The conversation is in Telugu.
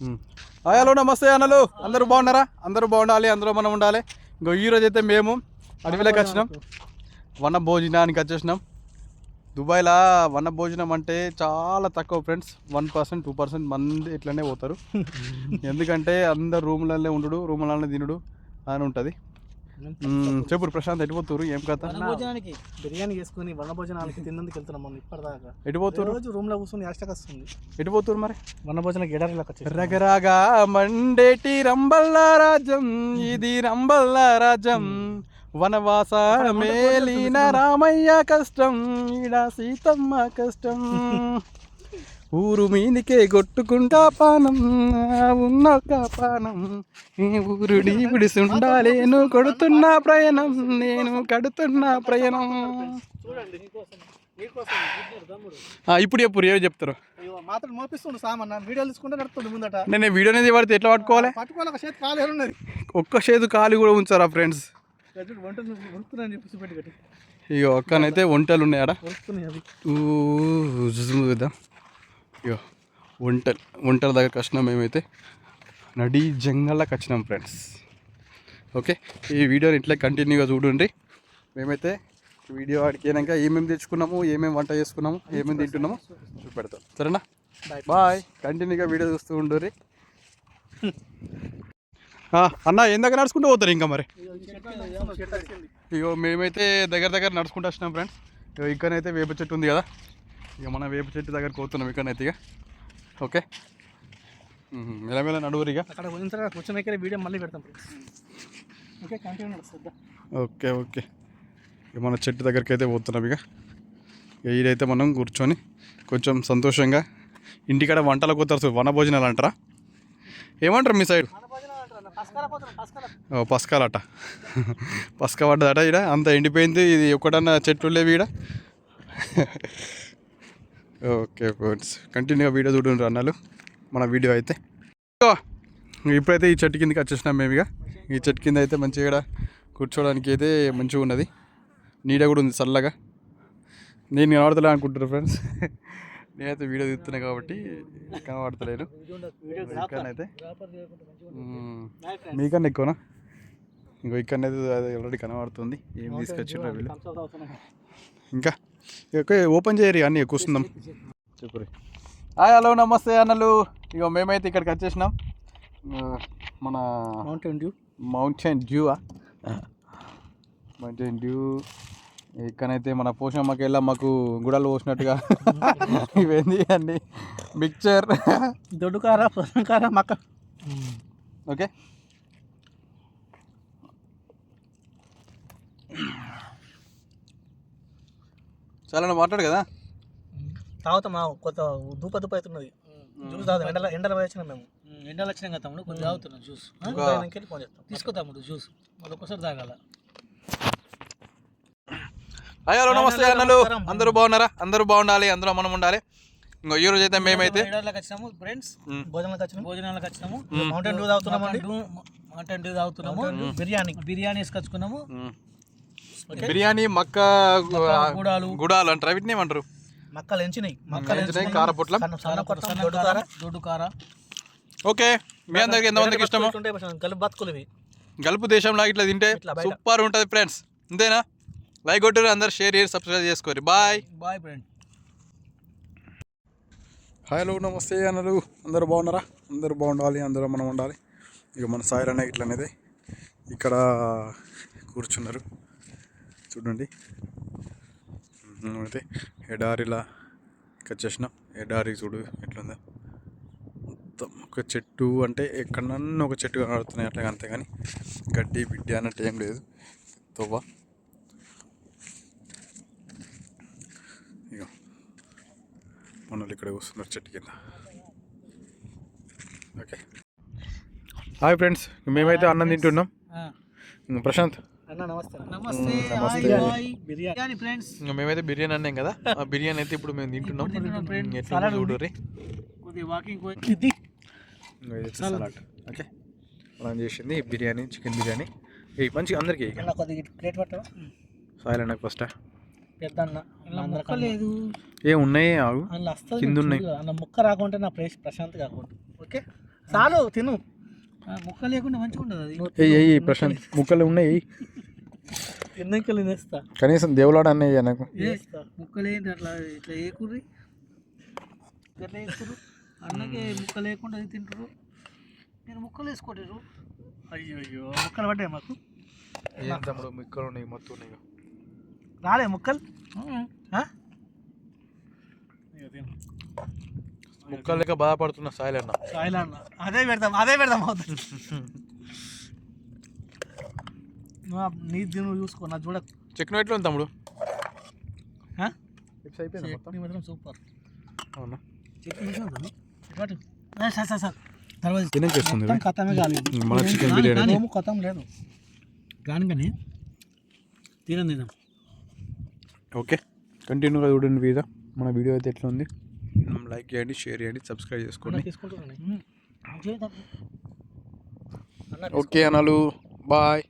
హలో నమస్తే అన్నలు, అందరూ బాగున్నారా? అందరూ బాగుండాలి, అందరూ మనం ఉండాలి. ఇంకో ఈరోజు అయితే మేము అడవిలోకి వచ్చినాం, వన భోజనానికి వచ్చేసినాం. దుబాయ్లో వన భోజనం అంటే చాలా తక్కువ ఫ్రెండ్స్, 1% 2% మంది ఇట్లనే పోతారు. ఎందుకంటే అందరు రూమ్లనే ఉండు, రూమ్లనే తినుడు అని ఉంటుంది. చెప్పుడు ప్రశాంత్, ఎటుపోతురు? ఏం కథ? వనభోజనానికి బిర్యానీ చేసుకుని వనభోజనానికి తిన్నందుకు వెళ్తున్నాం మనం ఇప్పటిదాకా. ఎటుపోతురు? రోజు రూమ్ లో కూర్చొని యాస్టక్ వస్తుంది. ఎటుపోతురు మరి? వనభోజనకి ఎడారిలోకి వచ్చేసి రగరాగా మండేటి రంబల్ల రాజ్యం, ఇది రంబల్ల రాజ్యం. వనవాస మేలిన రామయ్య కష్టం, ఈడ సీతమ్మ కష్టం. ఊరు మీనికే కొట్టుకుంటా పానం, ఉన్నొక్క పానం. ఊరు విడిసుండాలేను, కొడుతున్న ప్రయాణం, నేను కడుతున్న ప్రయాణం. ఇప్పుడు ఎప్పుడు ఏమి చెప్తారు? మాత్రం మోపిస్తుండు సామాన్, వీడియోలు తీసుకుంటే నడుతుంది ముందట. నేను వీడియో అనేది పడితే ఎట్లా పట్టుకోవాలి? పట్టుకోవాలి, ఒక చేతి కాలు ఉన్నది, ఒక్క చేతు కాలు కూడా ఉంచారా ఫ్రెండ్స్? వంటలు ఉరుకుతున్నాయని చెప్పి చూపెట్టి కట్టి ఇక ఒక్కనైతే వంటలు ఉన్నాయా? ఉరుకుతున్నాయి అవి. కదా ఇక వంటల దగ్గరకు వచ్చినాం మేమైతే, నడి జంగల్లోకి వచ్చినాం ఫ్రెండ్స్. ఓకే, ఈ వీడియోని ఇట్లా కంటిన్యూగా చూడండి. మేమైతే వీడియో అడిగినాక ఏమేమి తెచ్చుకున్నాము, ఏమేమి వంట చేసుకున్నాము, ఏమేమి తింటున్నాము చూపెడతాం. సరేనా? బాయ్. కంటిన్యూగా వీడియో చూస్తూ ఉండుర్రి. అన్న ఎందాక నడుచుకుంటూ పోతారు ఇంకా మరి? ఇగో మేమైతే దగ్గర నడుచుకుంటూ వచ్చినాం ఫ్రెండ్స్. ఇక ఇక్కడైతే వేప చెట్టు ఉంది కదా, ఇక మన వేప చెట్టు దగ్గరకు పోతున్నాం ఇక్కడైతే. ఇక ఓకే, మెల్లమెల్ల నడువురు. ఇక అక్కడ కూర్చొని వీడియో మళ్ళీ పెడతాం. ఓకే, కంటిన్యూ నడుస్తుందా? ఓకే. ఇక మన చెట్టు దగ్గరికి అయితే పోతున్నాం. ఇక ఈడైతే మనం కూర్చొని కొంచెం సంతోషంగా, ఇంటికాడ వంటలకు పోతారు, వన భోజనాలు అంటారా? ఏమంటారు మీ సైడ్? పసకాలట, పసక పడ్డదట. ఈడ అంత ఎండిపోయింది, ఇది ఒకటన్నా చెట్లు లేవు ఈడ. ఓకే ఫ్రెండ్స్, కంటిన్యూగా వీడియో చూడండి అన్నాలు మన వీడియో అయితే. ఇప్పుడైతే ఈ చెట్టు కిందకి వచ్చేసినాం మేము. ఇక ఈ చెట్టు కింద అయితే మంచిగా కూర్చోవడానికి అయితే మంచిగా ఉన్నది, నీడ కూడా ఉంది చల్లగా. నేను కనబడతలే అనుకుంటున్నాను ఫ్రెండ్స్, నేనైతే వీడియో తీస్తున్నా కాబట్టి కనబడతలేను. ఇక్కడనైతే మీకన్నా ఎక్కువనా? ఇంకో ఇక్కడనైతే అది ఆల్రెడీ కనబడుతుంది. ఏం తీసుకొచ్చిండ్రో వీళ్ళు. ఇంకా ఓపెన్ చేయరు, అన్నీ కూర్చుందాం. చెప్పురి. హలో నమస్తే అన్నలు. ఇక మేమైతే ఇక్కడికి వచ్చేసినాం, మన మౌంటైన్ డ్యూ. ఇక్కడైతే మన పోషమ్మకి వెళ్ళా మాకు గుడలు పోసినట్టుగా ఇవేంది అన్ని మిక్చర్, దొడ్డుకార, పొసంకార, మక్క. ఓకే, చాలా మాట్లాడు కదా. తాగుతాం, కొత్త దూప అవుతున్నది జ్యూస్ తాగుతాం. ఎండలు వచ్చినాం మేము, ఎండలు వచ్చినాం కదా తమ్ముడు, కొంచెం తాగుతున్నాం జ్యూస్. ఫోన్ చేస్తాం, తీసుకో తమ్ముడు జ్యూస్, మళ్ళీ ఒకసారి తాగాల. హలో నమస్తే అన్నలు, అందరూ బాగున్నారా? అందరూ బాగుండాలి, అందరూ మనం ఉండాలి. ఇంకో ఈ రోజు అయితే మేమైతే వచ్చినాము ఫ్రెండ్స్, భోజనాలకు వచ్చినాము. మౌంటైన్ డ్యూ తాగుతున్నాము, బిర్యానీ వేసుకొచ్చుకున్నాము. బిర్యానీ, మక్క గుడాలు అంటారు, వీటిని ఏమంటారు? మక్కలు ఎంచినాయి, కారపొట్ల, దొడ్డుకార. ఓకే, మీ అందరికి ఎంతమందికి ఇష్టమో? గలుపు బతుకులు ఇవి, గలుపు దేశంలో ఇట్లా తింటే సూపర్ ఉంటుంది ఫ్రెండ్స్. అంతేనా? లైక్ కొట్టురు, అందరు షేర్ చేసి సబ్స్క్రైబ్ చేసుకోరు. Boy friend. హలో నమస్తే అన్నలు, అందరూ బాగున్నారా? అందరూ బాగుండాలి, అందరూ మనం ఉండాలి. ఇక మన సాయిల్ అన్న ఇట్లనేది ఇక్కడ కూర్చున్నారు చూడండి. అయితే ఎడారిలా వచ్చేసినాం. ఎడారి చూడు ఎట్లుందో, మొత్తం ఒక చెట్టు అంటే ఎక్కడన్నా ఒక చెట్టు కనబడుతున్నాయి అట్లా, అంతేగాని గడ్డి బిడ్డి అన్నట్టు ఏం లేదు. తోవా ఇక మనలు ఇక్కడ వస్తున్నారు చెట్టు కింద. ఓకే, హాయ్ ఫ్రెండ్స్, మేమైతే అన్నం తింటున్నాం. ప్రశాంత్ మేమైతే బిర్యానీ అన్నాం కదా, ఆ బిర్యానీ అయితే ఇప్పుడు మేము తింటున్నాం. ఎట్లా చూడరి. సలాడ్. ఓకే, మనం చేసింది బిర్యానీ, చికెన్ బిర్యానీ. మంచిగా అందరికి సాయిల్ అన్నకు ఫస్ట్ ఏం ఉన్నాయి కింద ఉన్నాయి. ముక్క రాకుంటే నా ప్లేస్ ప్రశాంత్ కాకుండా. ఓకే, చాలు తిను ముక్క లేకుండా మంచిగా ఉండదు అది ఏయ్ ప్రశాంత్ ముక్కలు ఉన్నాయి ఎన్నెక్కలు తినేస్తా కనీసం దేవులాడ అన్నయ్య నాకు ముక్కలు ఏంటి అట్లా ఇట్లా ఏ కుర్రి ఎట్లా వేసుకురు అన్నకే ముక్క లేకుండా అది తింటారు నేను ముక్కలు వేసుకోలేరు అయ్యో అయ్యో ముక్కలు పడ్డాయి మాకు ఏం తమ్ముడు ముక్కలు ఉన్నాయి మొత్తం ఉన్నాయి రాలే ముక్కలు ముక్కలు లెక్క బాధపడుతున్నా సాయిల్ అన్న సాయిల్ అన్న అదే పెడదాం అవుతుంది నీ దీని చూసుకో నా చూడ చికెన్ ఎట్లా ఉంది తమ్ముడు చట్నీ మాత్రం సూపర్ అవునా చట్నీ సార్ తర్వాత తినేకి వస్తుంది మొత్తం కథమే కాలేదు మన చికెన్ బిర్యానీ కథం లేదు కానీ తినం ఓకే కంటిన్యూగా చూడండి వీడియో మన వీడియో అయితే ఎట్లా ఉంది లైక్ చేయండి షేర్ చేయండి సబ్స్క్రైబ్ చేసుకోండి తీసుకుంటున్నాను ఓకే అనాలు బాయ్